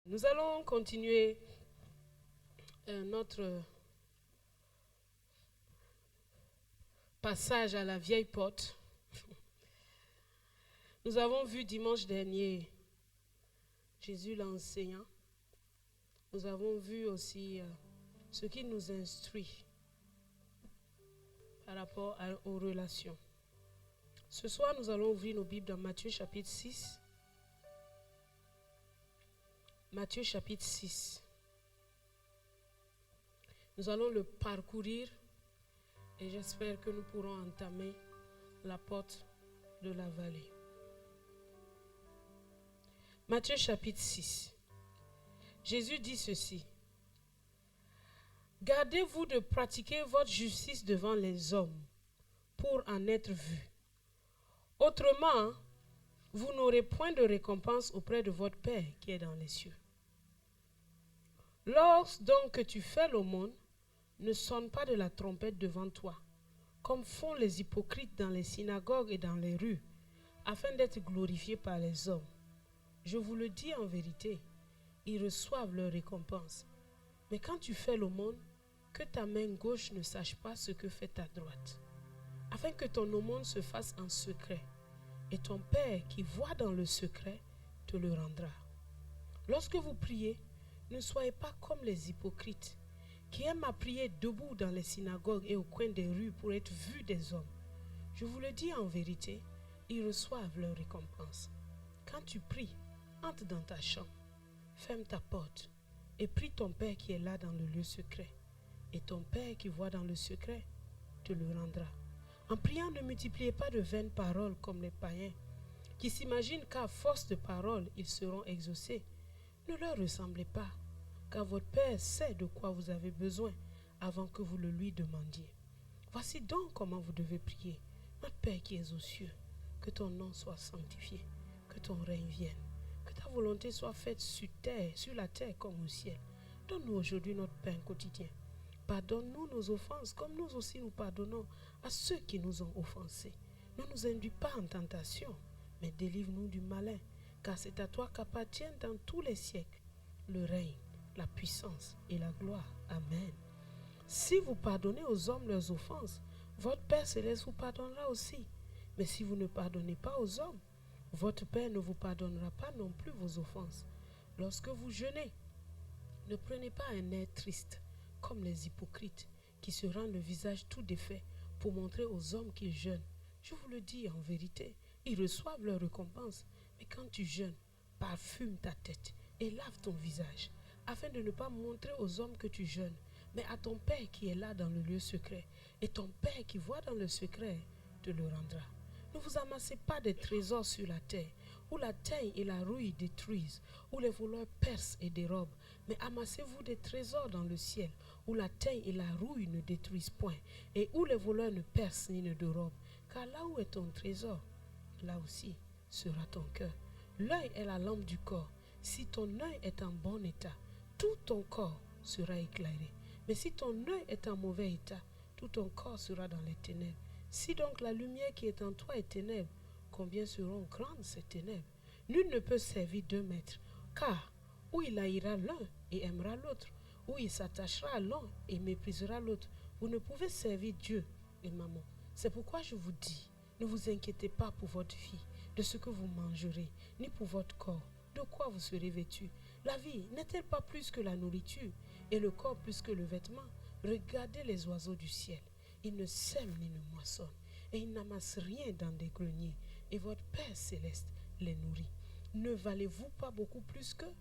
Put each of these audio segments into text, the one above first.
Nous allons continuer notre passage à la vieille porte. Nous avons vu dimanche dernier Jésus l'enseignant. Nous avons vu aussi ce qui nous instruit par rapport aux relations. Ce soir, nous allons ouvrir nos Bibles dans Matthieu chapitre 6. Matthieu chapitre 6. Nous allons le parcourir et j'espère que nous pourrons entamer la porte de la vallée. Matthieu chapitre 6. Jésus dit ceci. Gardez-vous de pratiquer votre justice devant les hommes pour en être vus. Autrement, vous n'aurez point de récompense auprès de votre Père qui est dans les cieux. Lorsque donc que tu fais l'aumône, ne sonne pas de la trompette devant toi, comme font les hypocrites dans les synagogues et dans les rues, afin d'être glorifiés par les hommes. Je vous le dis en vérité, ils reçoivent leur récompense. Mais quand tu fais l'aumône, que ta main gauche ne sache pas ce que fait ta droite, afin que ton aumône se fasse en secret, et ton Père qui voit dans le secret te le rendra. Lorsque vous priez, ne soyez pas comme les hypocrites, qui aiment à prier debout dans les synagogues et au coin des rues pour être vus des hommes. Je vous le dis en vérité, ils reçoivent leur récompense. Quand tu pries, entre dans ta chambre, ferme ta porte et prie ton Père qui est là dans le lieu secret. Et ton Père qui voit dans le secret te le rendra. En priant, ne multipliez pas de vaines paroles comme les païens, qui s'imaginent qu'à force de paroles, ils seront exaucés. Ne leur ressemblez pas, car votre Père sait de quoi vous avez besoin avant que vous le lui demandiez. Voici donc comment vous devez prier. Notre Père qui es aux cieux, que ton nom soit sanctifié, que ton règne vienne, que ta volonté soit faite sur la terre comme au ciel. Donne-nous aujourd'hui notre pain quotidien. Pardonne-nous nos offenses, comme nous aussi nous pardonnons à ceux qui nous ont offensés. Ne nous induis pas en tentation, mais délivre-nous du malin, car c'est à toi qu'appartiennent dans tous les siècles le règne, la puissance et la gloire. Amen. Si vous pardonnez aux hommes leurs offenses, votre Père céleste vous pardonnera aussi. Mais si vous ne pardonnez pas aux hommes, votre Père ne vous pardonnera pas non plus vos offenses. Lorsque vous jeûnez, ne prenez pas un air triste, comme les hypocrites, qui se rendent le visage tout défait pour montrer aux hommes qu'ils jeûnent. Je vous le dis en vérité, ils reçoivent leur récompense. Mais quand tu jeûnes, parfume ta tête et lave ton visage, afin de ne pas montrer aux hommes que tu jeûnes, mais à ton Père qui est là dans le lieu secret. Et ton Père qui voit dans le secret te le rendra. Ne vous amassez pas des trésors sur la terre, où la teigne et la rouille détruisent, où les voleurs percent et dérobent. Mais amassez-vous des trésors dans le ciel, où la teigne et la rouille ne détruisent point, et où les voleurs ne percent ni ne dérobent. Car là où est ton trésor, là aussi sera ton cœur. L'œil est la lampe du corps. Si ton œil est en bon état, tout ton corps sera éclairé. Mais si ton œil est en mauvais état, tout ton corps sera dans les ténèbres. Si donc la lumière qui est en toi est ténèbre, combien seront grandes ces ténèbres? Nul ne peut servir deux maîtres, car ou il haïra l'un et aimera l'autre, ou il s'attachera à l'un et méprisera l'autre. Vous ne pouvez servir Dieu et maman. C'est pourquoi je vous dis, ne vous inquiétez pas pour votre vie, de ce que vous mangerez, ni pour votre corps, de quoi vous serez vêtu. La vie n'est-elle pas plus que la nourriture, et le corps plus que le vêtement? Regardez les oiseaux du ciel. Ils ne sèment ni ne moissonnent, et ils n'amassent rien dans des greniers, et votre Père céleste les nourrit. Ne valez-vous pas beaucoup plus qu'eux?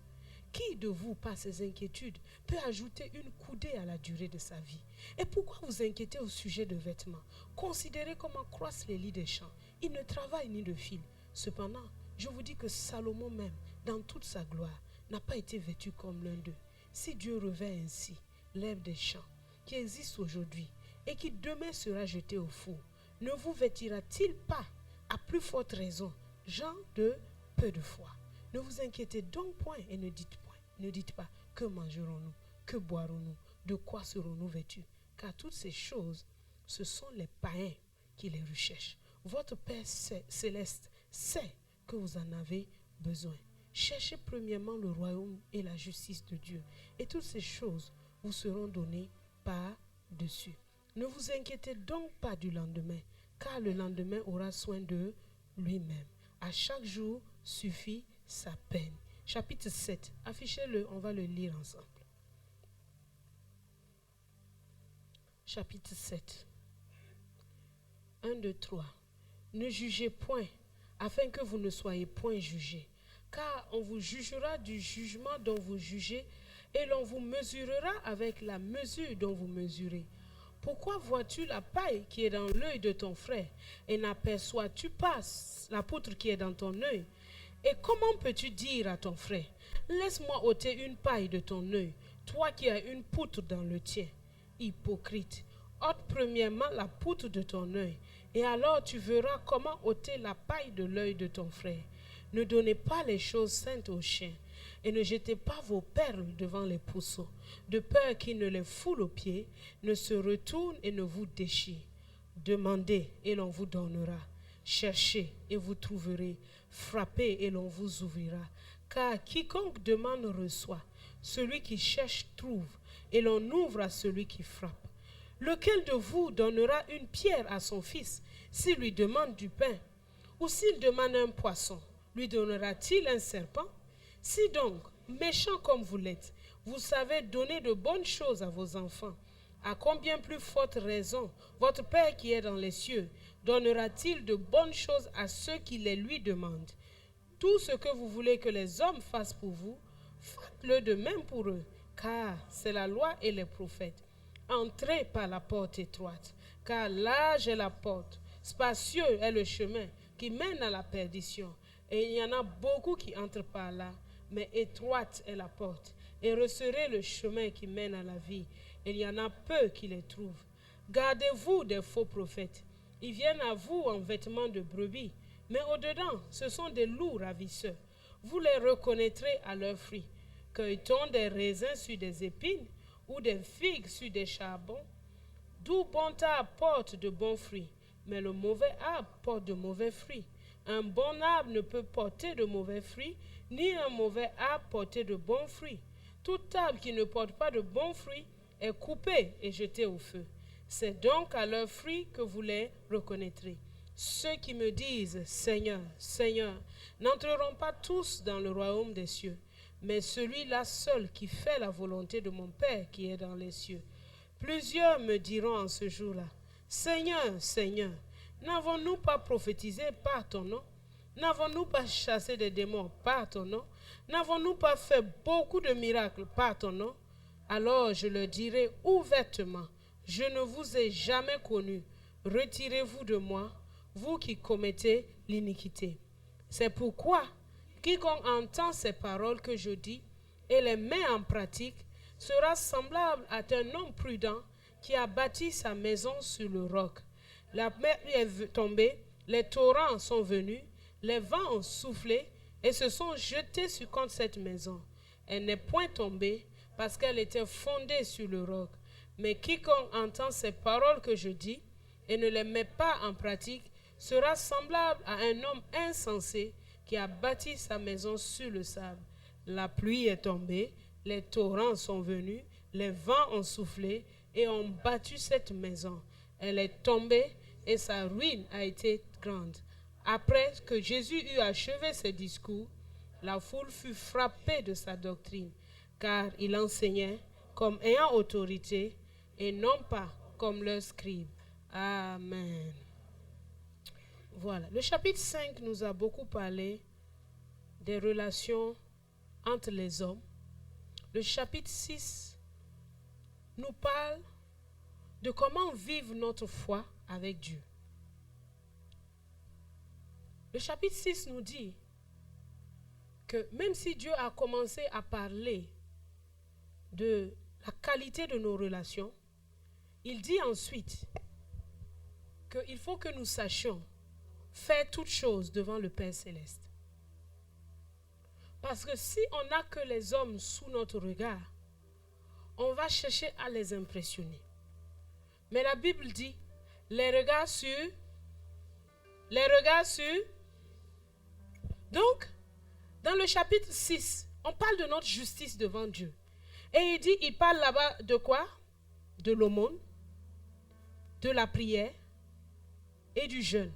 Qui de vous, par ses inquiétudes, peut ajouter une coudée à la durée de sa vie? Et pourquoi vous inquiétez au sujet de vêtements? Considérez comment croissent les lits des champs. Ils ne travaillent ni ne filent. Cependant, je vous dis que Salomon même, dans toute sa gloire, n'a pas été vêtu comme l'un d'eux. Si Dieu revêt ainsi l'herbe des champs, qui existe aujourd'hui, et qui demain sera jeté au four, ne vous vêtira-t-il pas à plus forte raison, gens de peu de foi? Ne vous inquiétez donc point et ne dites pas, que mangerons-nous, que boirons-nous, de quoi serons-nous vêtus? Car toutes ces choses, ce sont les païens qui les recherchent. Votre Père céleste sait que vous en avez besoin. Cherchez premièrement le royaume et la justice de Dieu, et toutes ces choses vous seront données par-dessus. Ne vous inquiétez donc pas du lendemain, car le lendemain aura soin de lui-même. À chaque jour suffit sa peine. Chapitre 7. Affichez-le, on va le lire ensemble. Chapitre 7. 1, 2, 3. Ne jugez point, afin que vous ne soyez point jugés. Car on vous jugera du jugement dont vous jugez, et l'on vous mesurera avec la mesure dont vous mesurez. Pourquoi vois-tu la paille qui est dans l'œil de ton frère, et n'aperçois-tu pas la poutre qui est dans ton œil? Et comment peux-tu dire à ton frère, laisse-moi ôter une paille de ton œil, toi qui as une poutre dans le tien? Hypocrite, ôte premièrement la poutre de ton œil, et alors tu verras comment ôter la paille de l'œil de ton frère. Ne donnez pas les choses saintes aux chiens, et ne jetez pas vos perles devant les pourceaux, de peur qu'ils ne les foulent aux pieds, ne se retournent et ne vous déchirent. Demandez, et l'on vous donnera. Cherchez, et vous trouverez. Frappez, et l'on vous ouvrira. Car quiconque demande reçoit. Celui qui cherche trouve, et l'on ouvre à celui qui frappe. Lequel de vous donnera une pierre à son fils s'il lui demande du pain? Ou s'il demande un poisson, lui donnera-t-il un serpent? Si donc, méchants comme vous l'êtes, vous savez donner de bonnes choses à vos enfants, à combien plus forte raison votre Père qui est dans les cieux donnera-t-il de bonnes choses à ceux qui les lui demandent? Tout ce que vous voulez que les hommes fassent pour vous, faites-le de même pour eux, car c'est la loi et les prophètes. Entrez par la porte étroite, car large est la porte, spacieux est le chemin qui mène à la perdition, et il y en a beaucoup qui entrent par là, mais étroite est la porte, et resserrez le chemin qui mène à la vie, et il y en a peu qui les trouvent. Gardez-vous des faux prophètes. Ils viennent à vous en vêtements de brebis, mais au-dedans, ce sont des loups ravisseurs. Vous les reconnaîtrez à leurs fruits. Cueille-t-on des raisins sur des épines ou des figues sur des charbons? D'où bon arbre porte de bons fruits, mais le mauvais arbre porte de mauvais fruits. Un bon arbre ne peut porter de mauvais fruits, ni un mauvais arbre porter de bons fruits. Tout arbre qui ne porte pas de bons fruits est coupé et jeté au feu. C'est donc à leurs fruits que vous les reconnaîtrez. Ceux qui me disent « Seigneur, Seigneur » n'entreront pas tous dans le royaume des cieux, mais celui-là seul qui fait la volonté de mon Père qui est dans les cieux. Plusieurs me diront en ce jour-là « Seigneur, Seigneur, n'avons-nous pas prophétisé par ton nom? N'avons-nous pas chassé des démons par ton nom? N'avons-nous pas fait beaucoup de miracles par ton nom? » Alors je leur dirai ouvertement, je ne vous ai jamais connu. Retirez-vous de moi, vous qui commettez l'iniquité. C'est pourquoi, quiconque entend ces paroles que je dis et les met en pratique, sera semblable à un homme prudent qui a bâti sa maison sur le roc. La mer est tombée, les torrents sont venus, les vents ont soufflé et se sont jetés contre cette maison. Elle n'est point tombée parce qu'elle était fondée sur le roc. Mais quiconque entend ces paroles que je dis et ne les met pas en pratique sera semblable à un homme insensé qui a bâti sa maison sur le sable. La pluie est tombée, les torrents sont venus, les vents ont soufflé et ont battu cette maison. Elle est tombée et sa ruine a été grande. Après que Jésus eut achevé ses discours, la foule fut frappée de sa doctrine, car il enseignait comme ayant autorité et non pas comme leurs scribes. Amen. Voilà. Le chapitre 5 nous a beaucoup parlé des relations entre les hommes. Le chapitre 6 nous parle de comment vivre notre foi avec Dieu. Le chapitre 6 nous dit que même si Dieu a commencé à parler de la qualité de nos relations, il dit ensuite qu'il faut que nous sachions faire toutes choses devant le Père Céleste. Parce que si on n'a que les hommes sous notre regard, on va chercher à les impressionner. Mais la Bible dit, les regards sur. Donc, Dans le chapitre 6, on parle de notre justice devant Dieu. Et il parle là-bas de quoi? De l'aumône, de la prière et du jeûne.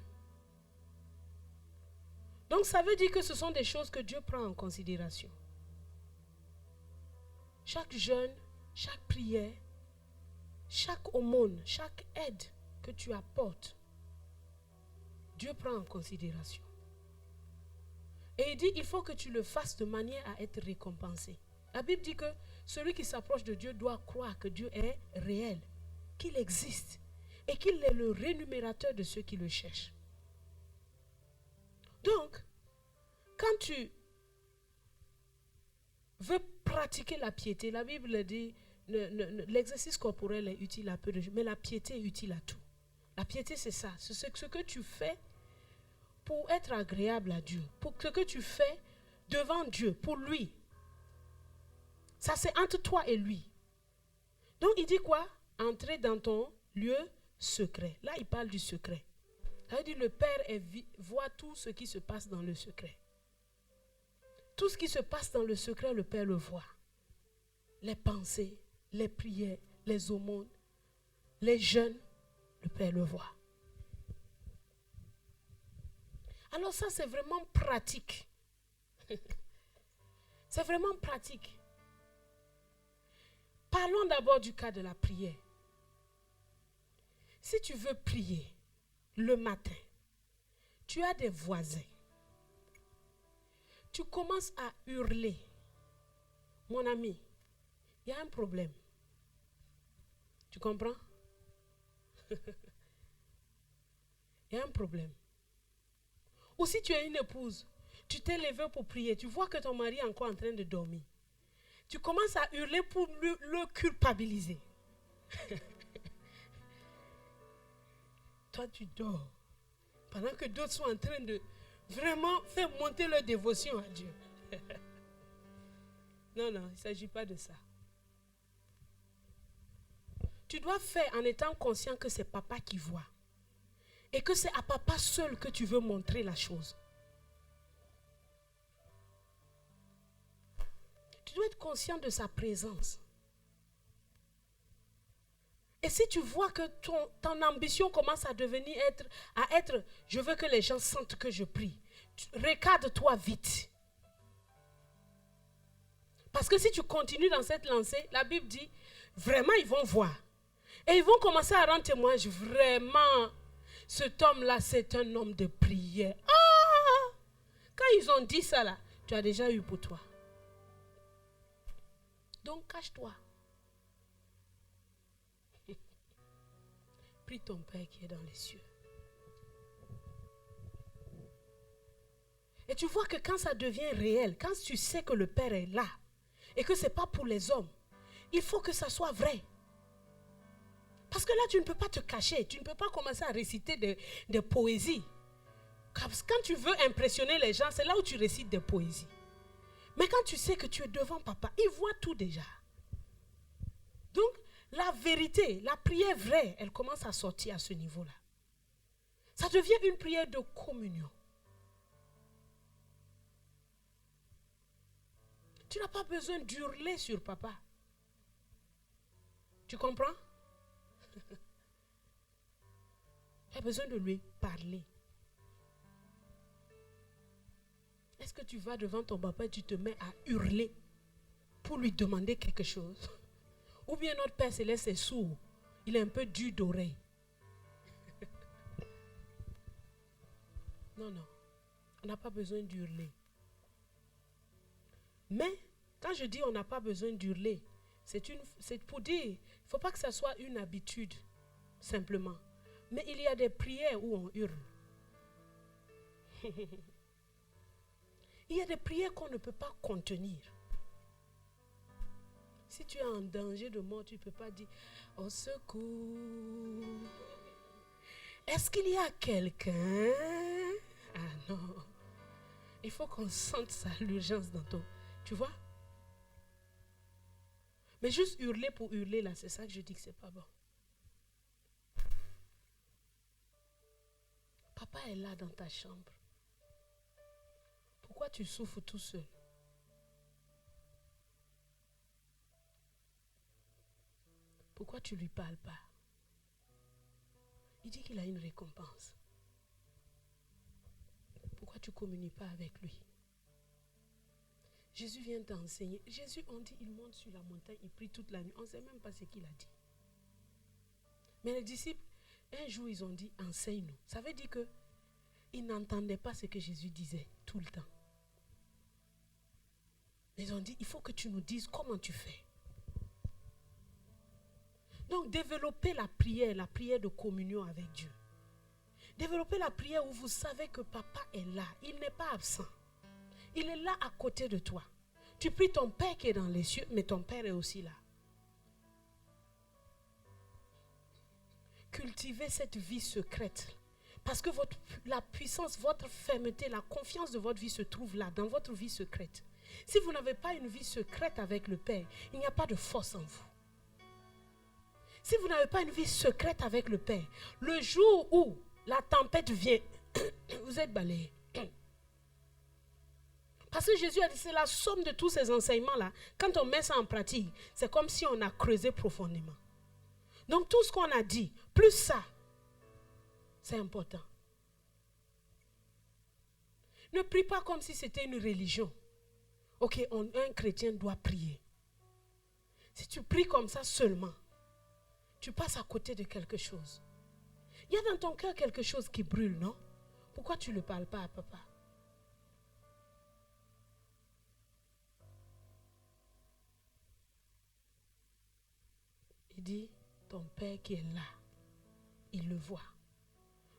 Donc ça veut dire que ce sont des choses que Dieu prend en considération. Chaque jeûne, chaque prière, chaque aumône, chaque aide que tu apportes, Dieu prend en considération. Et il dit, il faut que tu le fasses de manière à être récompensé. La Bible dit que celui qui s'approche de Dieu doit croire que Dieu est réel, qu'il existe et qu'il est le rémunérateur de ceux qui le cherchent. Donc, quand tu veux pratiquer la piété, la Bible dit, l'exercice corporel est utile à peu de choses, mais la piété est utile à tout. La piété, c'est ça, c'est ce que tu fais pour être agréable à Dieu, pour ce que tu fais devant Dieu, pour lui. Ça, c'est entre toi et lui. Donc, il dit quoi? Entrer dans ton lieu secret. Là, il parle du secret. Ça veut dire le Père voit tout ce qui se passe dans le secret. Tout ce qui se passe dans le secret, le Père le voit. Les pensées, les prières, les aumônes, les jeûnes, le Père le voit. Alors ça, c'est vraiment pratique. C'est vraiment pratique. Parlons d'abord du cas de la prière. Si tu veux prier le matin, tu as des voisins. Tu commences à hurler. Mon ami, il y a un problème. Tu comprends? Il y a un problème. Ou si tu es une épouse, tu t'es levé pour prier, tu vois que ton mari est encore en train de dormir. Tu commences à hurler pour le culpabiliser. Toi, tu dors. Pendant que d'autres sont en train de vraiment faire monter leur dévotion à Dieu. Non, il ne s'agit pas de ça. Tu dois faire en étant conscient que c'est papa qui voit. Et que c'est à papa seul que tu veux montrer la chose. Tu dois être conscient de sa présence. Et si tu vois que ton ambition commence à devenir être, je veux que les gens sentent que je prie, recadre-toi vite. Parce que si tu continues dans cette lancée, la Bible dit, vraiment ils vont voir. Et ils vont commencer à rendre témoignage, vraiment, cet homme-là, c'est un homme de prière. Ah! Quand ils ont dit ça là, tu as déjà eu pour toi. Donc cache-toi. Prie ton Père qui est dans les cieux. Et tu vois que quand ça devient réel, quand tu sais que le Père est là, et que ce n'est pas pour les hommes, il faut que ça soit vrai. Parce que là, tu ne peux pas te cacher, tu ne peux pas commencer à réciter des poésies. Quand tu veux impressionner les gens, c'est là où tu récites des poésies. Mais quand tu sais que tu es devant papa, il voit tout déjà. Donc, la vérité, la prière vraie, elle commence à sortir à ce niveau-là. Ça devient une prière de communion. Tu n'as pas besoin d'hurler sur papa. Tu comprends? Tu as besoin de lui parler. Est-ce que tu vas devant ton papa et tu te mets à hurler pour lui demander quelque chose? Ou bien notre Père Céleste est sourd. Il est un peu dur d'oreille. Non. On n'a pas besoin d'hurler. Mais, quand je dis on n'a pas besoin d'hurler, c'est pour dire, il ne faut pas que ça soit une habitude, simplement. Mais il y a des prières où on hurle. Il y a des prières qu'on ne peut pas contenir. Si tu es en danger de mort, tu ne peux pas dire « Au secours, est-ce qu'il y a quelqu'un ?» Ah non. Il faut qu'on sente ça, l'urgence dans toi. Tu vois? Mais juste hurler pour hurler, là, c'est ça que je dis que c'est pas bon. Papa est là dans ta chambre. pourquoi tu souffres tout seul? Pourquoi tu ne lui parles pas? Il dit qu'il a une récompense. Pourquoi tu ne communies pas avec lui? Jésus vient t'enseigner. Jésus, on dit, il monte sur la montagne, il prie toute la nuit. On ne sait même pas ce qu'il a dit. Mais les disciples, un jour, ils ont dit, enseigne-nous. Ça veut dire qu'ils n'entendaient pas ce que Jésus disait tout le temps. Ils ont dit, il faut que tu nous dises comment tu fais. Donc, développez la prière de communion avec Dieu. Développez la prière où vous savez que papa est là. Il n'est pas absent. Il est là à côté de toi. Tu pries ton Père qui est dans les cieux, mais ton Père est aussi là. Cultivez cette vie secrète. Parce que la puissance, votre fermeté, la confiance de votre vie se trouve là, dans votre vie secrète. Si vous n'avez pas une vie secrète avec le Père, il n'y a pas de force en vous. Si vous n'avez pas une vie secrète avec le Père, le jour où la tempête vient, vous êtes balayé. Parce que Jésus a dit, c'est la somme de tous ces enseignements-là. Quand on met ça en pratique, c'est comme si on a creusé profondément. Donc tout ce qu'on a dit, plus ça, c'est important. Ne prie pas comme si c'était une religion. Ok, un chrétien doit prier. Si tu pries comme ça seulement, tu passes à côté de quelque chose. Il y a dans ton cœur quelque chose qui brûle, non? Pourquoi tu ne parles pas à papa? Il dit, ton Père qui est là, il le voit.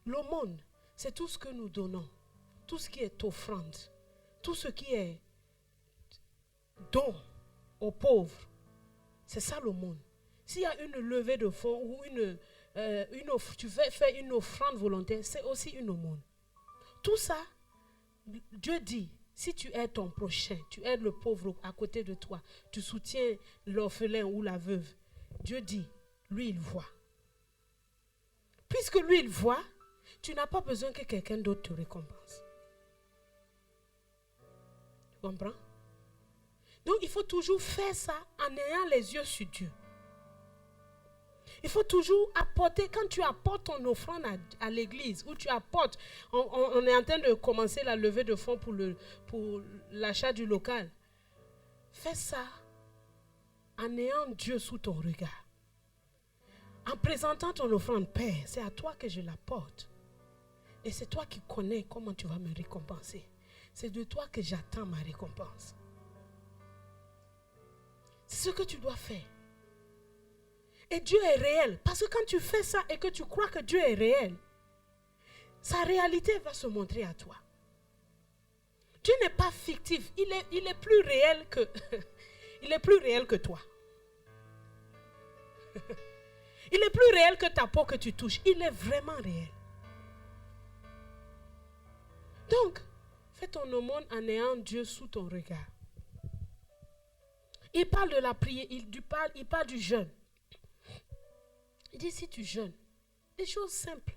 L'aumône, c'est tout ce que nous donnons, tout ce qui est offrande, tout ce qui est don aux pauvres. C'est ça l'aumône. S'il y a une levée de fonds ou tu veux faire une offrande volontaire, c'est aussi une aumône. Tout ça, Dieu dit, si tu aides ton prochain, tu aides le pauvre à côté de toi, tu soutiens l'orphelin ou la veuve, Dieu dit, lui il voit. Puisque lui il voit, tu n'as pas besoin que quelqu'un d'autre te récompense. Tu comprends? Donc il faut toujours faire ça en ayant les yeux sur Dieu. Il faut toujours apporter, quand tu apportes ton offrande à l'église, ou tu apportes, on est en train de commencer la levée de fonds pour l'achat du local. Fais ça en ayant Dieu sous ton regard. En présentant ton offrande, Père, c'est à toi que je l'apporte. Et c'est toi qui connais comment tu vas me récompenser. C'est de toi que j'attends ma récompense. C'est ce que tu dois faire. Et Dieu est réel. Parce que quand tu fais ça et que tu crois que Dieu est réel, sa réalité va se montrer à toi. Dieu n'est pas fictif. Il est plus réel que, il est plus réel que toi. Il est plus réel que ta peau que tu touches. Il est vraiment réel. Donc, fais ton aumône en ayant Dieu sous ton regard. Il parle de la prière, il parle du jeûne. Il dit si tu jeûnes, des choses simples.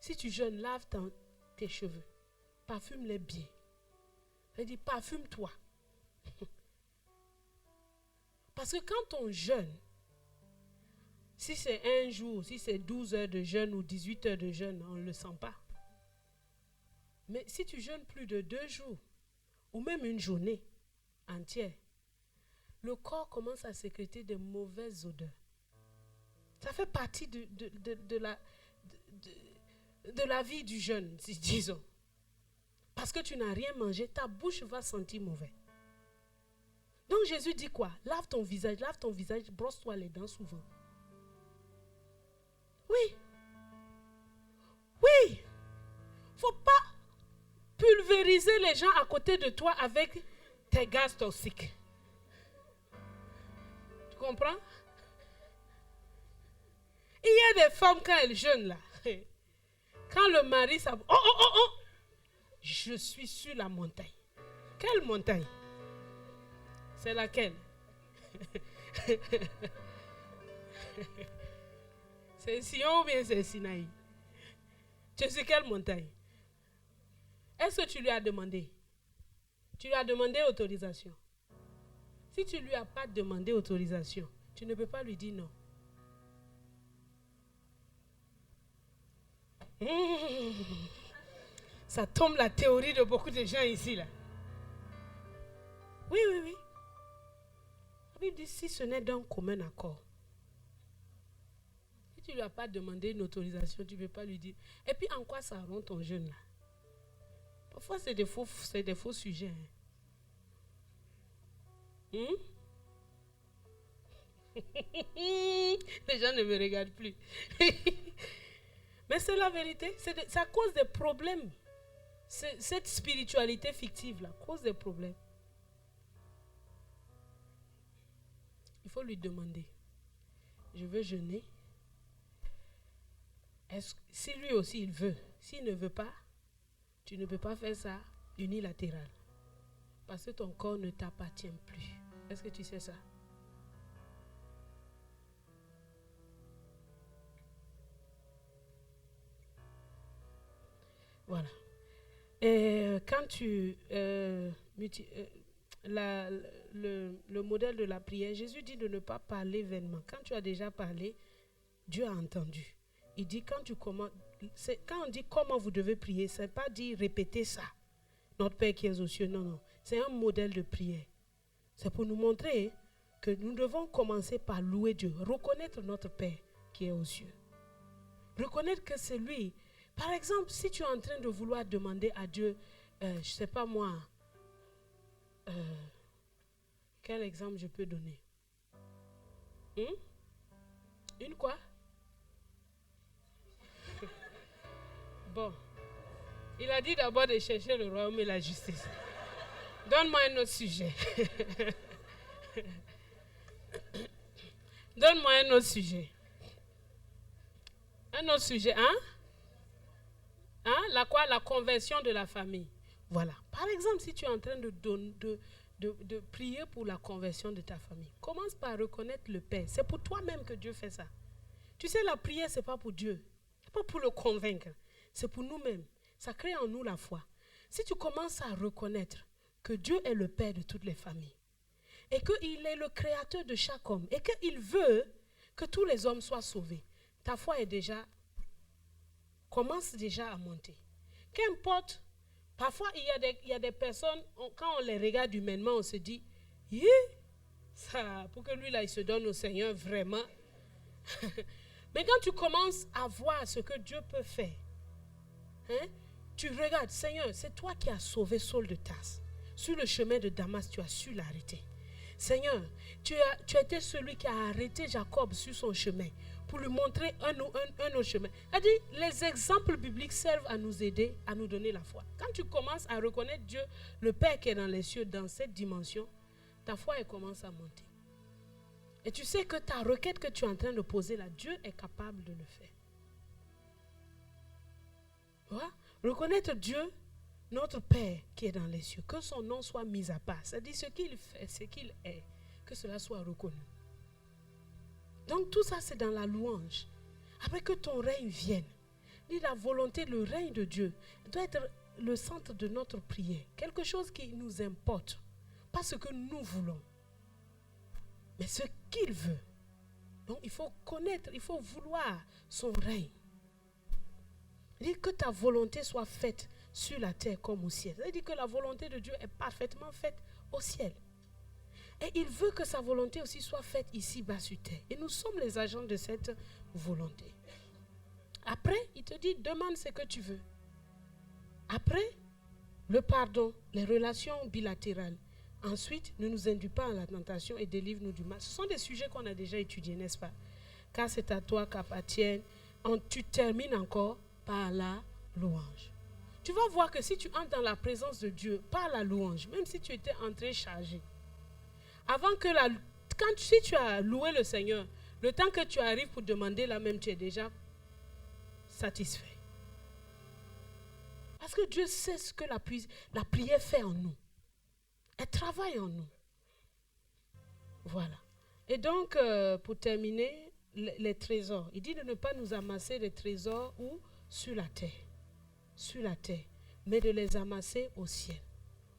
Si tu jeûnes, lave tes cheveux. Parfume-les bien. Il dit parfume-toi. Parce que quand on jeûne, si c'est un jour, si c'est 12 heures de jeûne ou 18 heures de jeûne, on ne le sent pas. Mais si tu jeûnes plus de 2 jours, ou même une journée entière, le corps commence à sécréter de mauvaises odeurs. Ça fait partie de la vie du jeûne, disons. Parce que tu n'as rien mangé, ta bouche va sentir mauvais. Donc Jésus dit quoi? Lave ton visage, brosse-toi les dents souvent. Oui. Oui. Il ne faut pas pulvériser les gens à côté de toi avec tes gaz toxiques. Tu comprends? Il y a des femmes quand elles jeûnent là. Quand le mari s'abonne, oh, je suis sur la montagne. Quelle montagne? C'est laquelle? C'est Sion ou bien c'est Sinaï? Tu sais quelle montagne? Est-ce que tu lui as demandé? Tu lui as demandé autorisation. Si tu ne lui as pas demandé autorisation, tu ne peux pas lui dire non. Ça tombe la théorie de beaucoup de gens ici, là. Oui. La Bible dit, si ce n'est d'un commun accord. Si tu ne lui as pas demandé une autorisation, tu ne peux pas lui dire. Et puis, en quoi ça rend ton jeûne, là? Parfois, c'est des faux sujets. Les gens ne me regardent plus. Mais c'est la vérité. Ça cause des problèmes. Cette spiritualité fictive-là cause des problèmes. Il faut lui demander. Je veux jeûner. Si lui aussi il veut. S'il ne veut pas, tu ne peux pas faire ça unilatéral. Parce que ton corps ne t'appartient plus. Est-ce que tu sais ça? Voilà. Et quand le modèle de la prière, Jésus dit de ne pas parler vainement. Quand tu as déjà parlé, Dieu a entendu. Il dit quand on dit comment vous devez prier, c'est pas dire répéter ça. Notre Père qui est aux cieux, non. C'est un modèle de prière. C'est pour nous montrer que nous devons commencer par louer Dieu, reconnaître notre Père qui est aux cieux. Reconnaître que c'est lui. Par exemple, si tu es en train de vouloir demander à Dieu, je ne sais pas moi, quel exemple je peux donner? Une quoi? Bon, il a dit d'abord de chercher le royaume et la justice. Donne-moi un autre sujet. Donne-moi un autre sujet. Un autre sujet, hein? La conversion de la famille. Voilà. Par exemple, si tu es en train de prier pour la conversion de ta famille, commence par reconnaître le Père. C'est pour toi-même que Dieu fait ça. Tu sais, la prière, ce n'est pas pour Dieu. Ce n'est pas pour le convaincre. C'est pour nous-mêmes. Ça crée en nous la foi. Si tu commences à reconnaître que Dieu est le Père de toutes les familles et qu'il est le créateur de chaque homme et qu'il veut que tous les hommes soient sauvés, ta foi commence déjà à monter. Qu'importe, parfois il y a des personnes, quand on les regarde humainement, on se dit, ça, pour que lui là, il se donne au Seigneur vraiment. Mais quand tu commences à voir ce que Dieu peut faire, tu regardes, Seigneur, c'est toi qui as sauvé Saul de Tarse. Sur le chemin de Damas, tu as su l'arrêter. Seigneur, tu as été celui qui a arrêté Jacob sur son chemin pour lui montrer un autre chemin. C'est-à-dire, les exemples bibliques servent à nous aider, à nous donner la foi. Quand tu commences à reconnaître Dieu, le Père qui est dans les cieux, dans cette dimension, ta foi, elle commence à monter. Et tu sais que ta requête que tu es en train de poser là, Dieu est capable de le faire. Voilà. Reconnaître Dieu, notre Père qui est dans les cieux, que son nom soit mis à part. C'est-à-dire ce qu'il fait, ce qu'il est, que cela soit reconnu. Donc tout ça c'est dans la louange. Après que ton règne vienne, dit la volonté, le règne de Dieu doit être le centre de notre prière. Quelque chose qui nous importe. Pas ce que nous voulons, mais ce qu'il veut. Donc il faut connaître, il faut vouloir son règne. Il dit que ta volonté soit faite sur la terre comme au ciel. Il dit que la volonté de Dieu est parfaitement faite au ciel. Et il veut que sa volonté aussi soit faite ici-bas sur terre. Et nous sommes les agents de cette volonté. Après, il te dit, demande ce que tu veux. Après, le pardon, les relations bilatérales. Ensuite, ne nous induis pas en la tentation et délivre-nous du mal. Ce sont des sujets qu'on a déjà étudiés, n'est-ce pas? Car c'est à toi qu'appartiennent. Tu termines encore par la louange. Tu vas voir que si tu entres dans la présence de Dieu par la louange, même si tu étais entré chargé, si tu as loué le Seigneur, le temps que tu arrives pour demander là même, tu es déjà satisfait. Parce que Dieu sait ce que la prière fait en nous. Elle travaille en nous. Voilà. Et donc, pour terminer, les trésors. Il dit de ne pas nous amasser des trésors où sur la terre. Sur la terre. mais de les amasser au ciel.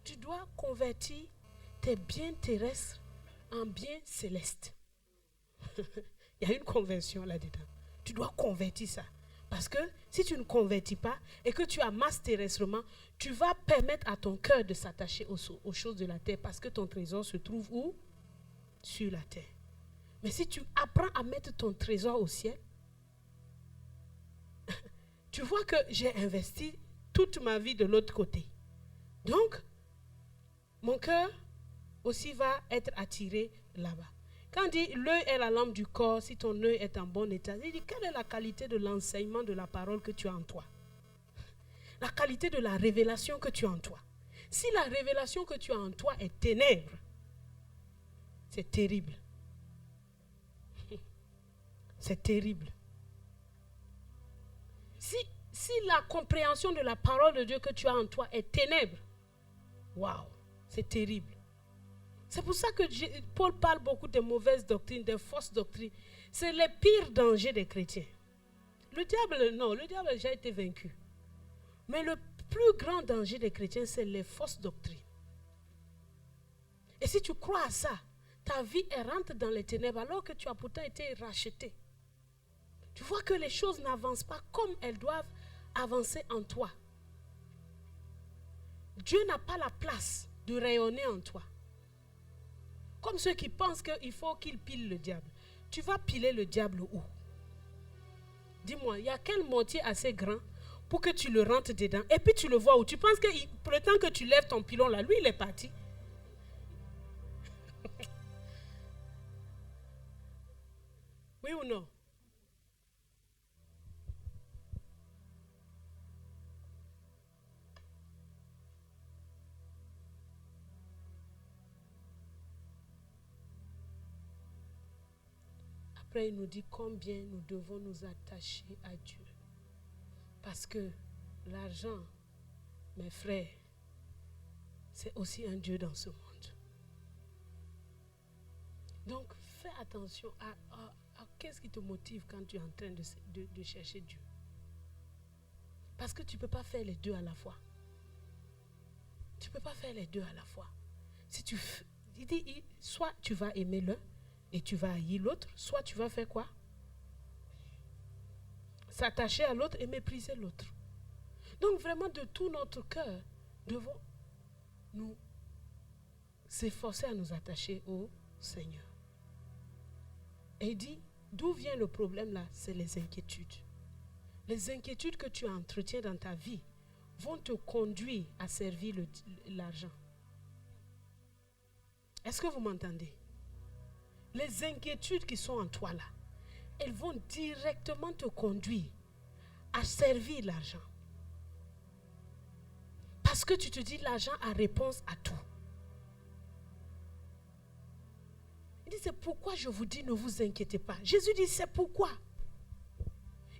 Tu dois convertir tes biens terrestres en biens célestes. Il y a une conversion là-dedans. Tu dois convertir ça. Parce que si tu ne convertis pas et que tu amasses terrestrement, tu vas permettre à ton cœur de s'attacher aux choses de la terre parce que ton trésor se trouve où? Sur la terre. Mais si tu apprends à mettre ton trésor au ciel, tu vois que j'ai investi toute ma vie de l'autre côté. Donc, mon cœur aussi va être attiré là-bas. Quand on dit l'œil est la lampe du corps, si ton œil est en bon état, il dit quelle est la qualité de l'enseignement de la parole que tu as en toi? La qualité de la révélation que tu as en toi. Si la révélation que tu as en toi est ténèbre, c'est terrible. C'est terrible. Si la compréhension de la parole de Dieu que tu as en toi est ténèbre, waouh, c'est terrible. C'est pour ça que Paul parle beaucoup de mauvaises doctrines, de fausses doctrines. C'est les pires dangers des chrétiens. Le diable a déjà été vaincu. Mais le plus grand danger des chrétiens, c'est les fausses doctrines. Et si tu crois à ça, ta vie rentre dans les ténèbres alors que tu as pourtant été racheté. Tu vois que les choses n'avancent pas comme elles doivent avancer en toi. Dieu n'a pas la place de rayonner en toi. Comme ceux qui pensent qu'il faut qu'ils pilent le diable. Tu vas piler le diable où? Dis-moi, il y a quel mortier assez grand pour que tu le rentres dedans et puis tu le vois où? Tu penses que pour le temps que tu lèves ton pilon là, lui il est parti. Oui ou non? Après, il nous dit combien nous devons nous attacher à Dieu. Parce que l'argent, mes frères, c'est aussi un Dieu dans ce monde. Donc, fais attention à qu'est-ce qui te motive quand tu es en train de chercher Dieu. Parce que tu ne peux pas faire les deux à la fois. Tu ne peux pas faire les deux à la fois. Si il dit, soit tu vas aimer l'un et tu vas haïr l'autre, soit tu vas faire quoi? S'attacher à l'autre et mépriser l'autre. Donc vraiment de tout notre cœur, devons nous s'efforcer à nous attacher au Seigneur. Et il dit, d'où vient le problème là? C'est les inquiétudes. Les inquiétudes que tu entretiens dans ta vie vont te conduire à servir l'argent. Est-ce que vous m'entendez? Les inquiétudes qui sont en toi là, elles vont directement te conduire à servir l'argent. Parce que tu te dis l'argent a réponse à tout. Il dit c'est pourquoi je vous dis ne vous inquiétez pas. Jésus dit c'est pourquoi.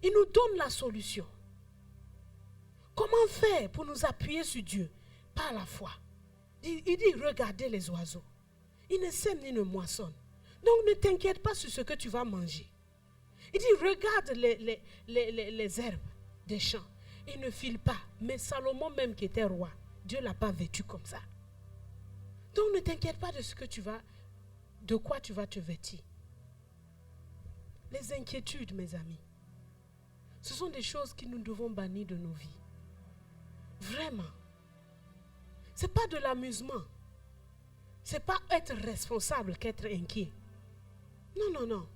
Il nous donne la solution. Comment faire pour nous appuyer sur Dieu? Par la foi. Il dit regardez les oiseaux. Ils ne sèment ni ne moissonnent. Donc ne t'inquiète pas sur ce que tu vas manger. Il dit regarde les herbes des champs. Ils ne filent pas. Mais Salomon même qui était roi, Dieu ne l'a pas vêtu comme ça. Donc ne t'inquiète pas de ce que de quoi tu vas te vêtir. Les inquiétudes, mes amis, ce sont des choses que nous devons bannir de nos vies. Vraiment. Ce n'est pas de l'amusement. Ce n'est pas être responsable qu'être inquiet. Non, non, non.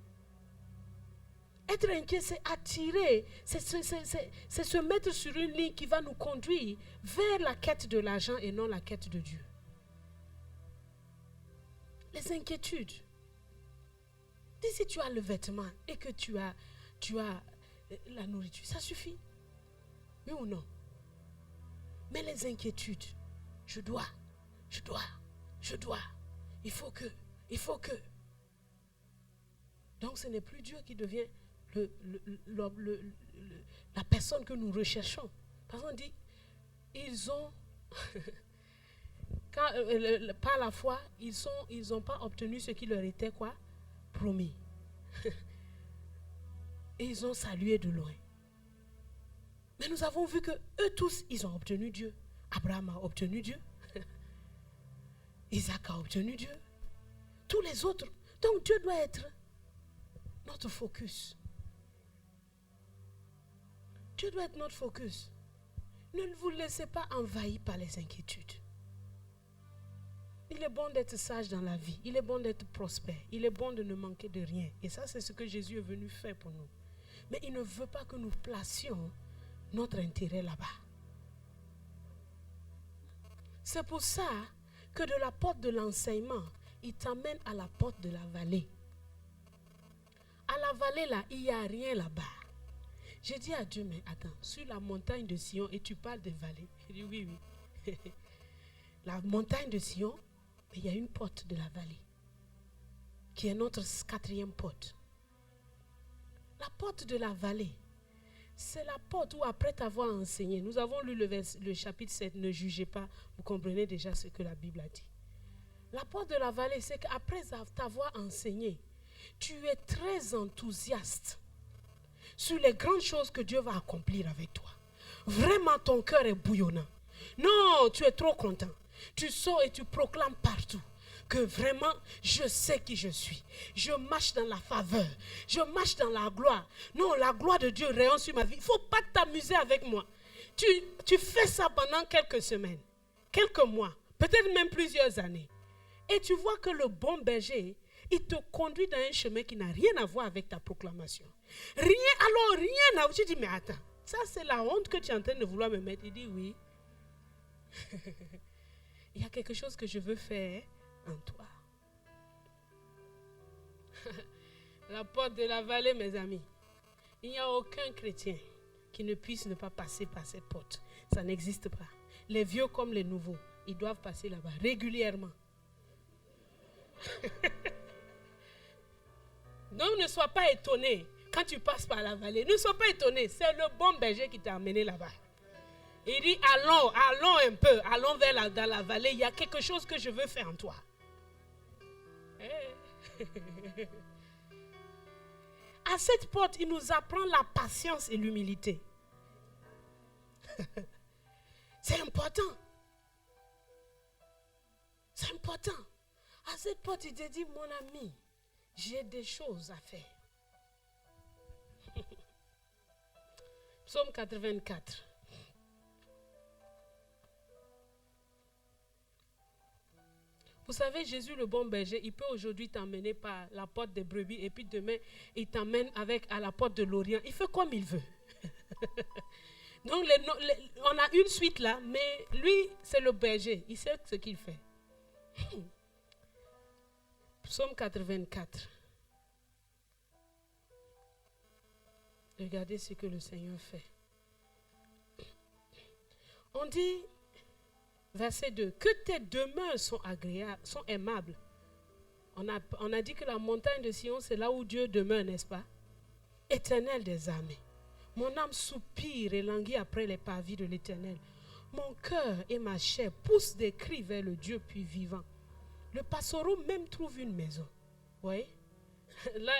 Être inquiet, c'est attirer, c'est se mettre sur une ligne qui va nous conduire vers la quête de l'argent et non la quête de Dieu. Les inquiétudes. Dis si tu as le vêtement et que tu as la nourriture, ça suffit. Oui ou non? Mais les inquiétudes, je dois, il faut que. Donc ce n'est plus Dieu qui devient la personne que nous recherchons. Parce qu'on dit, ils ont, par la foi, ils n'ont pas obtenu ce qui leur était quoi? Promis. Et ils ont salué de loin. Mais nous avons vu que eux tous, ils ont obtenu Dieu. Abraham a obtenu Dieu. Isaac a obtenu Dieu. Tous les autres. Donc Dieu doit être notre focus. Dieu doit être notre focus. Ne vous laissez pas envahir par les inquiétudes. Il est bon d'être sage dans la vie. Il est bon d'être prospère. Il est bon de ne manquer de rien. Et ça, c'est ce que Jésus est venu faire pour nous. Mais il ne veut pas que nous placions notre intérêt là-bas. C'est pour ça que de la porte de l'enseignement, il t'amène à la porte de la vallée. À la vallée là, il n'y a rien là-bas. J'ai dit à Dieu, mais attends, sur la montagne de Sion, et tu parles de vallée. Il dit oui, oui. La montagne de Sion, mais il y a une porte de la vallée, qui est notre 4e porte. La porte de la vallée, c'est la porte où après t'avoir enseigné, nous avons lu le chapitre 7, ne jugez pas, vous comprenez déjà ce que la Bible a dit. La porte de la vallée, c'est qu'après t'avoir enseigné, tu es très enthousiaste sur les grandes choses que Dieu va accomplir avec toi. Vraiment, ton cœur est bouillonnant. Non, tu es trop content. Tu sors et tu proclames partout que vraiment, je sais qui je suis. Je marche dans la faveur. Je marche dans la gloire. Non, la gloire de Dieu rayonne sur ma vie. Il ne faut pas t'amuser avec moi. Tu fais ça pendant quelques semaines, quelques mois, peut-être même plusieurs années. Et tu vois que le bon berger, il te conduit dans un chemin qui n'a rien à voir avec ta proclamation. Rien à voir. Tu dis, mais attends, ça c'est la honte que tu es en train de vouloir me mettre. Il dit, oui. Il y a quelque chose que je veux faire en toi. La porte de la vallée, mes amis. Il n'y a aucun chrétien qui ne puisse ne pas passer par cette porte. Ça n'existe pas. Les vieux comme les nouveaux, ils doivent passer là-bas régulièrement. Donc ne sois pas étonné quand tu passes par la vallée. Ne sois pas étonné. C'est le bon berger qui t'a amené là-bas. Il dit, allons un peu, allons dans la vallée. Il y a quelque chose que je veux faire en toi. À cette porte, il nous apprend la patience et l'humilité. C'est important. C'est important. À cette porte, il te dit, mon ami, j'ai des choses à faire. Psaume 84. Vous savez, Jésus le bon berger, il peut aujourd'hui t'emmener par la porte des brebis et puis demain, il t'emmène à la porte de l'Orient. Il fait comme il veut. Donc, on a une suite là, mais lui, c'est le berger. Il sait ce qu'il fait. Psaume 84. Regardez ce que le Seigneur fait. On dit, verset 2, que tes demeures sont agréables, sont aimables. On a dit que la montagne de Sion, c'est là où Dieu demeure, n'est-ce pas? Éternel des armées. Mon âme soupire et languit après les parvis de l'Éternel. Mon cœur et ma chair poussent des cris vers le Dieu puis vivant. Le passereau même trouve une maison. Vous voyez? Là,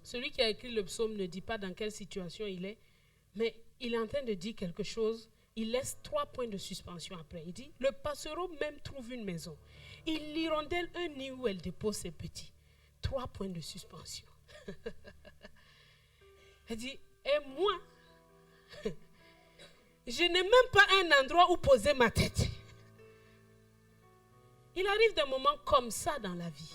celui qui a écrit le psaume ne dit pas dans quelle situation il est, mais il est en train de dire quelque chose. Il laisse 3 points de suspension après. Il dit, le passereau même trouve une maison. Il l'hirondelle un nid où elle dépose ses petits. 3 points de suspension. Il dit, et moi, je n'ai même pas un endroit où poser ma tête. Il arrive des moments comme ça dans la vie,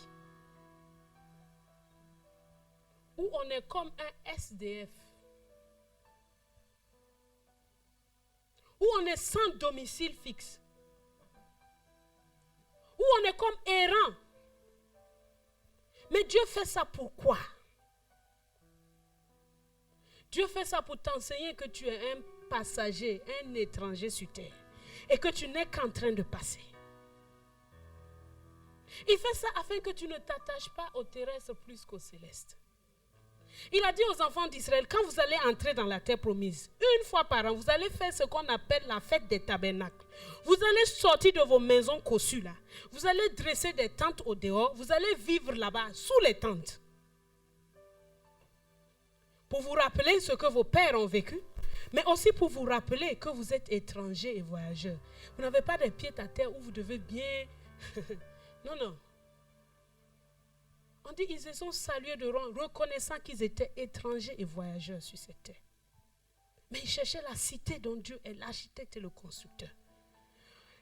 où on est comme un SDF, où on est sans domicile fixe, où on est comme errant. Mais Dieu fait ça pourquoi? Dieu fait ça pour t'enseigner que tu es un passager, un étranger sur terre, et que tu n'es qu'en train de passer. Il fait ça afin que tu ne t'attaches pas au terrestre plus qu'au céleste. Il a dit aux enfants d'Israël, quand vous allez entrer dans la terre promise, une fois par an, vous allez faire ce qu'on appelle la fête des tabernacles. Vous allez sortir de vos maisons cossues là. Vous allez dresser des tentes au dehors. Vous allez vivre là-bas, sous les tentes. Pour vous rappeler ce que vos pères ont vécu, Mais aussi pour vous rappeler que vous êtes étrangers et voyageurs. Vous n'avez pas des pieds à terre où vous devez bien... Non, non. On dit qu'ils se sont salués de rang, reconnaissant qu'ils étaient étrangers et voyageurs sur cette terre. Mais ils cherchaient la cité dont Dieu est l'architecte et le constructeur.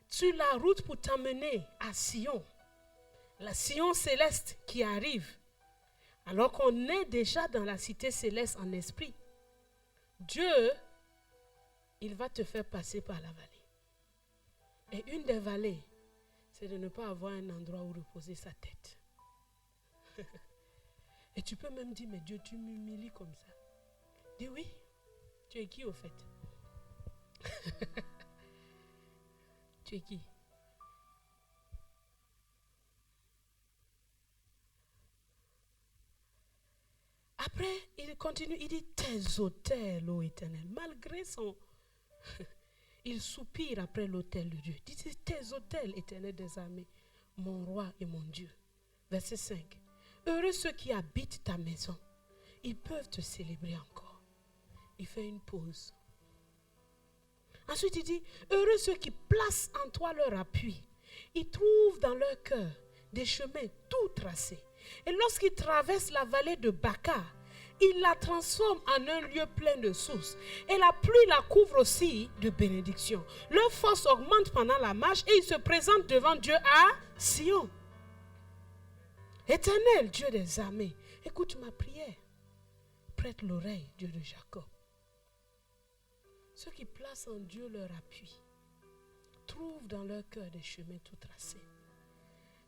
Sur la route pour t'amener à Sion, la Sion céleste qui arrive, alors qu'on est déjà dans la cité céleste en esprit, Dieu, il va te faire passer par la vallée. Et une des vallées, c'est de ne pas avoir un endroit où reposer sa tête. Et tu peux même dire, mais Dieu, tu m'humilies comme ça. Dis oui, tu es qui au fait? Tu es qui? Après, il continue, il dit, tes autels, ô Éternel, malgré son... il soupire après l'autel de Dieu. Il dit, tes autels, Éternel des armées, mon roi et mon Dieu. Verset 5. Heureux ceux qui habitent ta maison, ils peuvent te célébrer encore. Il fait une pause. Ensuite, il dit, heureux ceux qui placent en toi leur appui. Ils trouvent dans leur cœur des chemins tout tracés. Et lorsqu'ils traversent la vallée de Baca, ils la transforment en un lieu plein de sources. Et la pluie la couvre aussi de bénédictions. Leur force augmente pendant la marche et ils se présentent devant Dieu à Sion. Éternel, Dieu des armées, écoute ma prière. Prête l'oreille, Dieu de Jacob. Ceux qui placent en Dieu leur appui trouvent dans leur cœur des chemins tout tracés.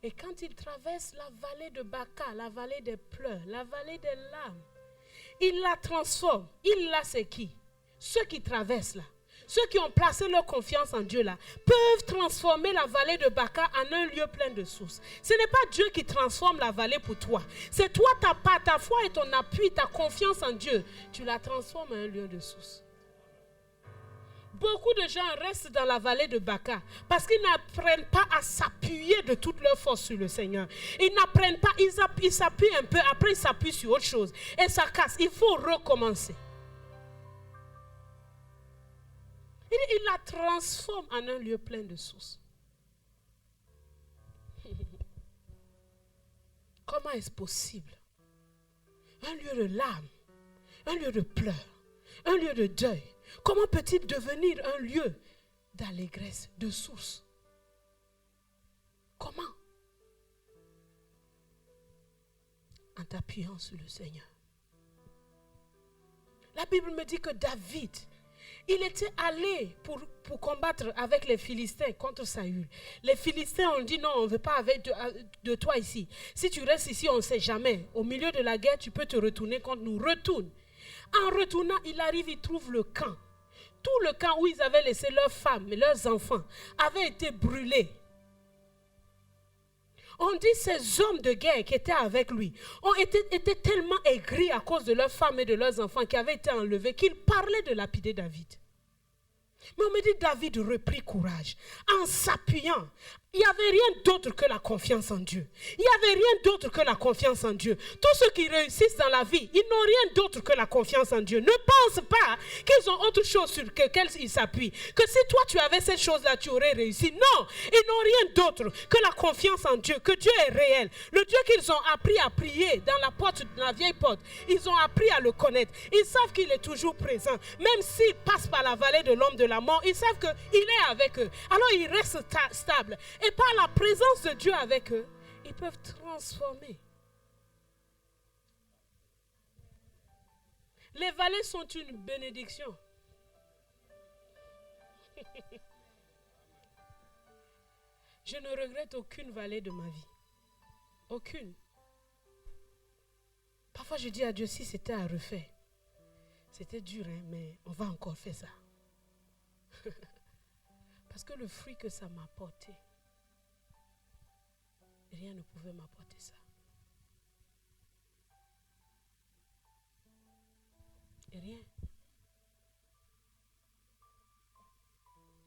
Et quand ils traversent la vallée de Baca, la vallée des pleurs, la vallée des larmes, ils la transforment. Ils là, c'est qui? Ceux qui traversent là. Ceux qui ont placé leur confiance en Dieu là, peuvent transformer la vallée de Baca en un lieu plein de sources. Ce n'est pas Dieu qui transforme la vallée pour toi. C'est toi, ta foi et ton appui, ta confiance en Dieu. Tu la transformes en un lieu de sources. Beaucoup de gens restent dans la vallée de Baca parce qu'ils n'apprennent pas à s'appuyer de toute leur force sur le Seigneur. Ils n'apprennent pas, ils s'appuient un peu, après ils s'appuient sur autre chose. Et ça casse, il faut recommencer. Il la transforme en un lieu plein de sources. Comment est-ce possible? Un lieu de larmes, un lieu de pleurs, un lieu de deuil. Comment peut-il devenir un lieu d'allégresse, de source? Comment? En t'appuyant sur le Seigneur. La Bible me dit que David, il était allé pour combattre avec les Philistins contre Saül. Les Philistins ont dit non, on ne veut pas avec de toi ici. Si tu restes ici, on ne sait jamais. Au milieu de la guerre, tu peux te retourner contre nous. Retourne. En retournant, il arrive, il trouve le camp. Tout le camp où ils avaient laissé leurs femmes et leurs enfants avait été brûlé. On dit ces hommes de guerre qui étaient avec lui étaient tellement aigris à cause de leurs femmes et de leurs enfants qui avaient été enlevés qu'ils parlaient de lapider David. Mais on me dit David reprit courage en s'appuyant. Il n'y avait rien d'autre que la confiance en Dieu. Il n'y avait rien d'autre que la confiance en Dieu. Tous ceux qui réussissent dans la vie, ils n'ont rien d'autre que la confiance en Dieu. Ne pense pas qu'ils ont autre chose sur laquelle ils s'appuient. Que si toi tu avais cette chose-là, tu aurais réussi. Non, ils n'ont rien d'autre que la confiance en Dieu, que Dieu est réel. Le Dieu qu'ils ont appris à prier dans la porte, dans la vieille porte, ils ont appris à le connaître. Ils savent qu'il est toujours présent. Même s'ils passent par la vallée de l'homme de la mort, ils savent qu'il est avec eux. Alors ils restent stables. Et par la présence de Dieu avec eux, ils peuvent transformer. Les vallées sont une bénédiction. Je ne regrette aucune vallée de ma vie. Aucune. Parfois je dis à Dieu, si c'était à refaire, c'était dur, hein, mais on va encore faire ça. Parce que le fruit que ça m'a apporté, rien ne pouvait m'apporter ça. Et rien.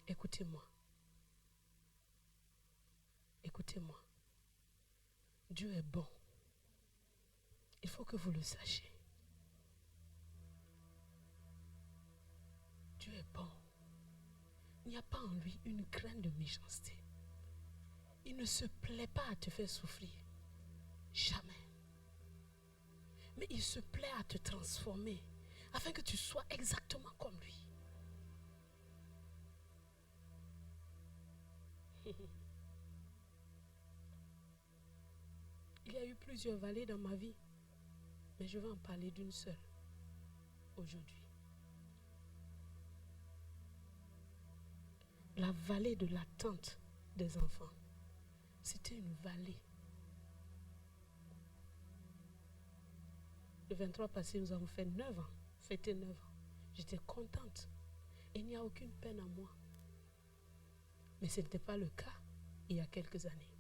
Écoutez-moi. Écoutez-moi. Dieu est bon. Il faut que vous le sachiez. il n'y a pas en lui une graine de méchanceté. Il ne se plaît pas à te faire souffrir. Jamais. Mais il se plaît à te transformer afin que tu sois exactement comme lui. Il y a eu plusieurs vallées dans ma vie, mais je vais en parler d'une seule aujourd'hui. La vallée de l'attente des enfants. C'était une vallée. Le 23 passé, nous avons fait 9 ans. Fêté 9 ans. J'étais contente. Et il n'y a aucune peine à moi. Mais ce n'était pas le cas il y a quelques années.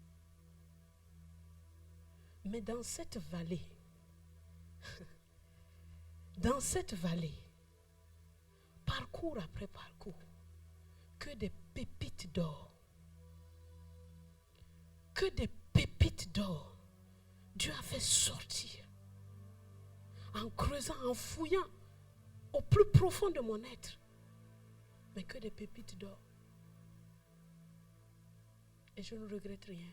Mais dans cette vallée, parcours après parcours, que des pépites d'or. Que des pépites d'or. Dieu a fait sortir. En creusant, en fouillant au plus profond de mon être. Mais que des pépites d'or. Et je ne regrette rien.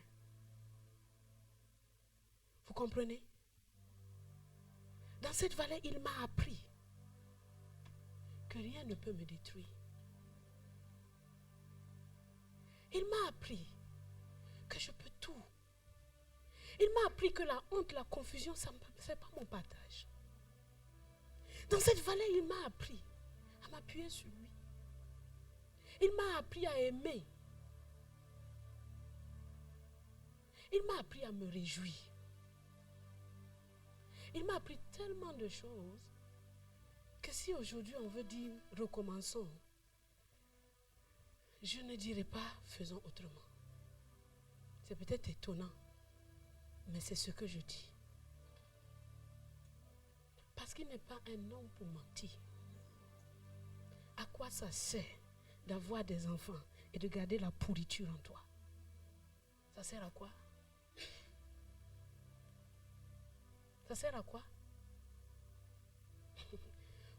Vous comprenez? Dans cette vallée, il m'a appris que rien ne peut me détruire. Il m'a appris que je peux tout. Il m'a appris que la honte, la confusion, ce n'est pas mon partage. Dans cette vallée, il m'a appris à m'appuyer sur lui. Il m'a appris à aimer. Il m'a appris à me réjouir. Il m'a appris tellement de choses que si aujourd'hui on veut dire recommençons, je ne dirais pas faisons autrement. C'est peut-être étonnant, mais c'est ce que je dis. Parce qu'il n'est pas un homme pour mentir. À quoi ça sert d'avoir des enfants et de garder la pourriture en toi? Ça sert à quoi? Ça sert à quoi?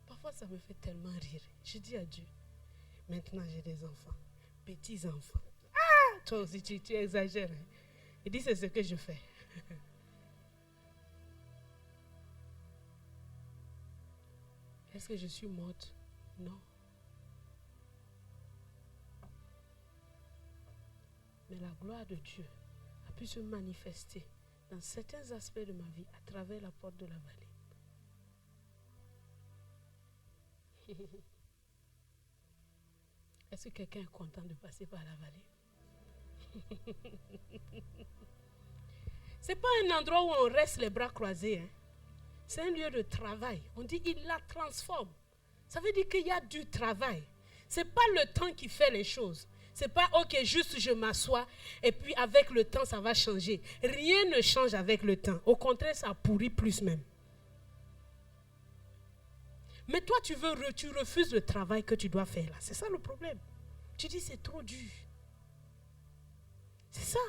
Parfois ça me fait tellement rire. Je dis à Dieu, maintenant j'ai des enfants, petits enfants. Ah, toi aussi tu exagères. Hein? Il dit c'est ce que je fais. Est-ce que je suis morte? Non. Mais la gloire de Dieu a pu se manifester dans certains aspects de ma vie à travers la porte de la vallée. Est-ce que quelqu'un est content de passer par la vallée? Ce n'est pas un endroit où on reste les bras croisés. Hein. C'est un lieu de travail. On dit il la transforme. Ça veut dire qu'il y a du travail. Ce n'est pas le temps qui fait les choses. Ce n'est pas ok, juste je m'assois et puis avec le temps ça va changer. Rien ne change avec le temps. Au contraire, ça pourrit plus même. Mais toi, tu refuses le travail que tu dois faire là. C'est ça le problème. Tu dis c'est trop dur. C'est ça.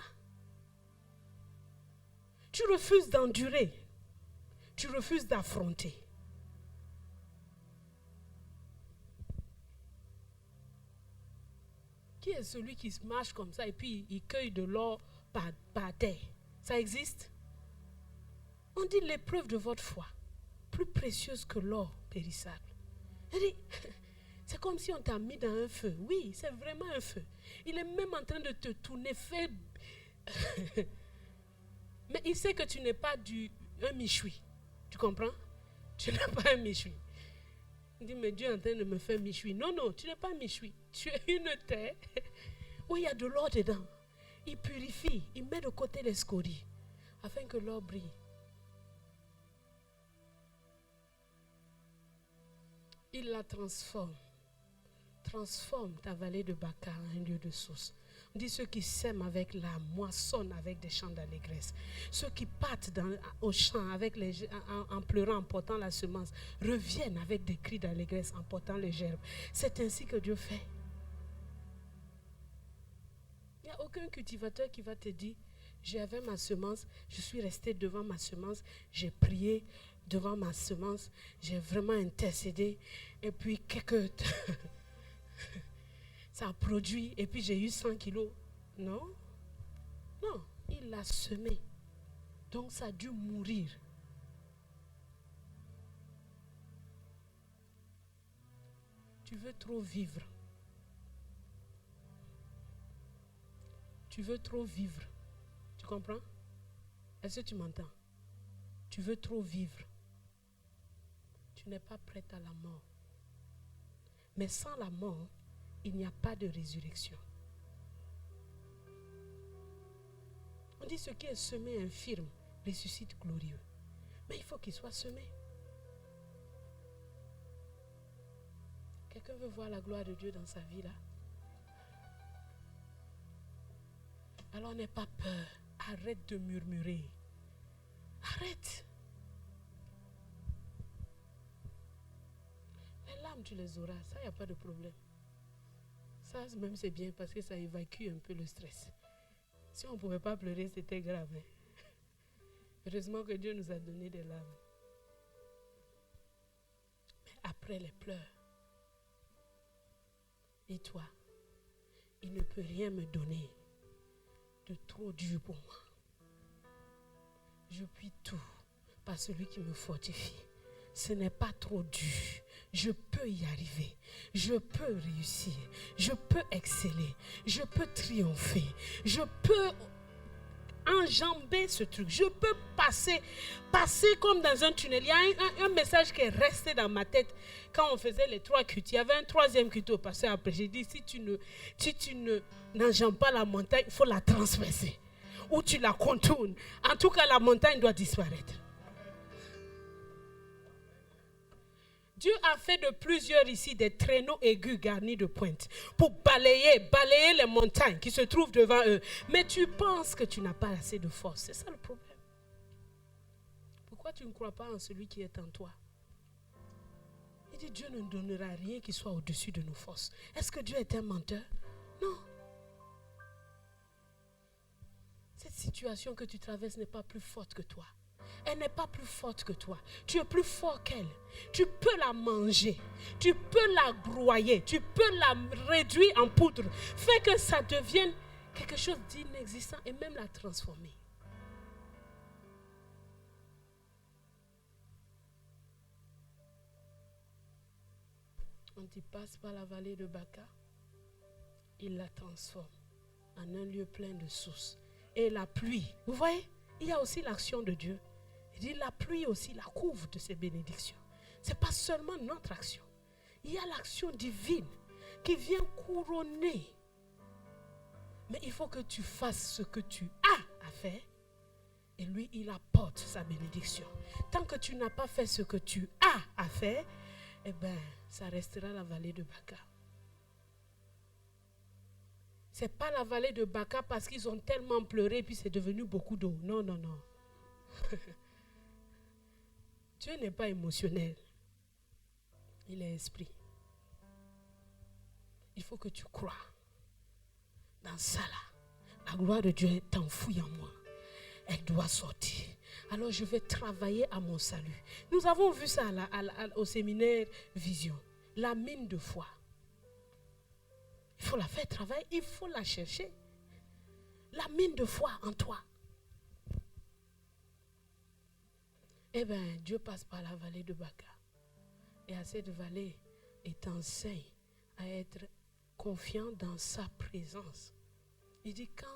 Tu refuses d'endurer. Tu refuses d'affronter. Qui est celui qui marche comme ça et puis il cueille de l'or par terre? Ça existe? On dit l'épreuve de votre foi, plus précieuse que l'or périssable. C'est comme si on t'a mis dans un feu. Oui, c'est vraiment un feu. Il est même en train de te tourner, faire... Mais il sait que tu n'es pas un michoui. Tu comprends? Tu n'es pas un michoui. Il dit, mais Dieu est en train de me faire michoui. Non, non, tu n'es pas michoui. Tu es une terre où il y a de l'or dedans. Il purifie, il met de côté les scories afin que l'or brille. Il la transforme. Transforme ta vallée de Baca en un lieu de source. On dit ceux qui sèment avec l'âme moissonnent avec des chants d'allégresse. Ceux qui partent au champ en pleurant, en portant la semence, reviennent avec des cris d'allégresse en portant les gerbes. C'est ainsi que Dieu fait. Il n'y a aucun cultivateur qui va te dire, j'avais ma semence, je suis resté devant ma semence, j'ai prié devant ma semence, j'ai vraiment intercédé, et puis ça a produit et puis j'ai eu 100 kilos. Non. Non, il l'a semé. Donc ça a dû mourir. Tu veux trop vivre. Tu veux trop vivre. Tu comprends? Est-ce que tu m'entends? Tu veux trop vivre. Tu n'es pas prête à la mort. Mais sans la mort, il n'y a pas de résurrection. On dit ce qui est semé infirme ressuscite glorieux. Mais il faut qu'il soit semé. Quelqu'un veut voir la gloire de Dieu dans sa vie là? Alors n'aie pas peur. Arrête de murmurer. Arrête. Les larmes, tu les auras. Ça, il n'y a pas de problème. Ça, même c'est bien parce que ça évacue un peu le stress. Si on ne pouvait pas pleurer, c'était grave. Hein? Heureusement que Dieu nous a donné des larmes. Mais après les pleurs, et toi, il ne peut rien me donner de trop dur pour moi. Je puis tout par celui qui me fortifie. Ce n'est pas trop dur. Je peux y arriver. Je peux réussir. Je peux exceller. Je peux triompher. Je peux enjamber ce truc. Je peux passer comme dans un tunnel. Il y a un message qui est resté dans ma tête quand on faisait les 3 cultes. Il y avait un 3e culte au pasteur après. J'ai dit, si tu n'enjambes pas la montagne, il faut la transpercer. Ou tu la contournes. En tout cas, la montagne doit disparaître. Dieu a fait de plusieurs ici des traîneaux aigus garnis de pointes pour balayer les montagnes qui se trouvent devant eux. Mais tu penses que tu n'as pas assez de force. C'est ça le problème. Pourquoi tu ne crois pas en celui qui est en toi? Il dit Dieu ne donnera rien qui soit au-dessus de nos forces. Est-ce que Dieu est un menteur? Non. Cette situation que tu traverses n'est pas plus forte que toi. Elle n'est pas plus forte que toi. Tu es plus fort qu'elle. Tu peux la manger. Tu peux la broyer. Tu peux la réduire en poudre. Fais que ça devienne quelque chose d'inexistant et même la transformer. Quand il passe par la vallée de Baca, il la transforme en un lieu plein de sources. Et la pluie, vous voyez, il y a aussi l'action de Dieu. Il dit la pluie aussi la couvre de ses bénédictions. Ce n'est pas seulement notre action. Il y a l'action divine qui vient couronner. Mais il faut que tu fasses ce que tu as à faire. Et lui, il apporte sa bénédiction. Tant que tu n'as pas fait ce que tu as à faire, eh bien, ça restera la vallée de Baca. Ce n'est pas la vallée de Baca parce qu'ils ont tellement pleuré puis c'est devenu beaucoup d'eau. Non, non, non. Dieu n'est pas émotionnel. Il est esprit. Il faut que tu crois dans ça là. La gloire de Dieu est enfouie en moi. Elle doit sortir. Alors je vais travailler à mon salut. Nous avons vu ça au séminaire Vision. La mine de foi. Il faut la faire travailler. Il faut la chercher. La mine de foi en toi. Eh bien, Dieu passe par la vallée de Baca. Et à cette vallée, il t'enseigne à être confiant dans sa présence. Il dit, quand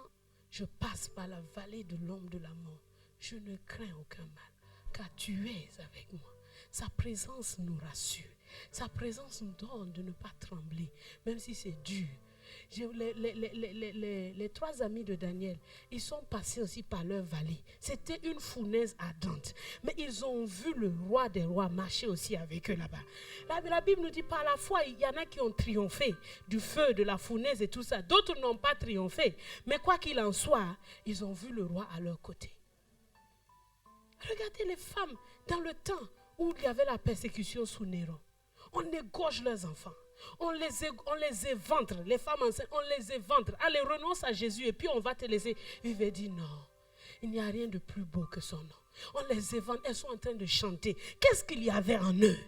je passe par la vallée de l'ombre de la mort, je ne crains aucun mal, car tu es avec moi. Sa présence nous rassure. Sa présence nous donne de ne pas trembler, même si c'est dur. Les 3 amis de Daniel, ils sont passés aussi par leur vallée. C'était une fournaise ardente. Mais ils ont vu le roi des rois marcher aussi avec eux là-bas. La Bible nous dit par la foi, il y en a qui ont triomphé du feu, de la fournaise et tout ça. D'autres n'ont pas triomphé. Mais quoi qu'il en soit, ils ont vu le roi à leur côté. Regardez les femmes dans le temps où il y avait la persécution sous Néron. On égorge leurs enfants. On les éventre, les femmes enceintes, on les éventre. Allez, renonce à Jésus et puis on va te laisser vivre. Et dit non, il n'y a rien de plus beau que son nom. On les éventre, elles sont en train de chanter. Qu'est-ce qu'il y avait en eux?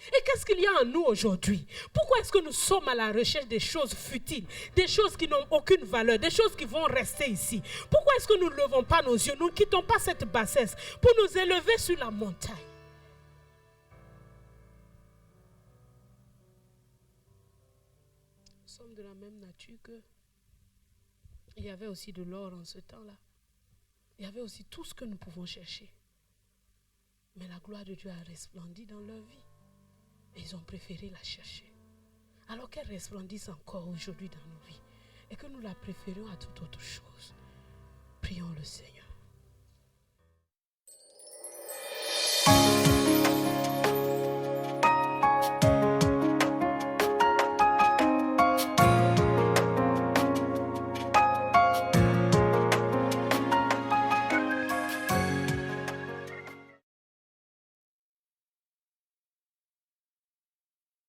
Et qu'est-ce qu'il y a en nous aujourd'hui? Pourquoi est-ce que nous sommes à la recherche des choses futiles, des choses qui n'ont aucune valeur, des choses qui vont rester ici? Pourquoi est-ce que nous ne levons pas nos yeux, nous ne quittons pas cette bassesse pour nous élever sur la montagne? Nous sommes de la même nature que... Il y avait aussi de l'or en ce temps-là. Il y avait aussi tout ce que nous pouvons chercher. Mais la gloire de Dieu a resplendi dans leur vie. Et ils ont préféré la chercher. Alors qu'elle resplendisse encore aujourd'hui dans nos vies. Et que nous la préférions à toute autre chose. Prions le Seigneur.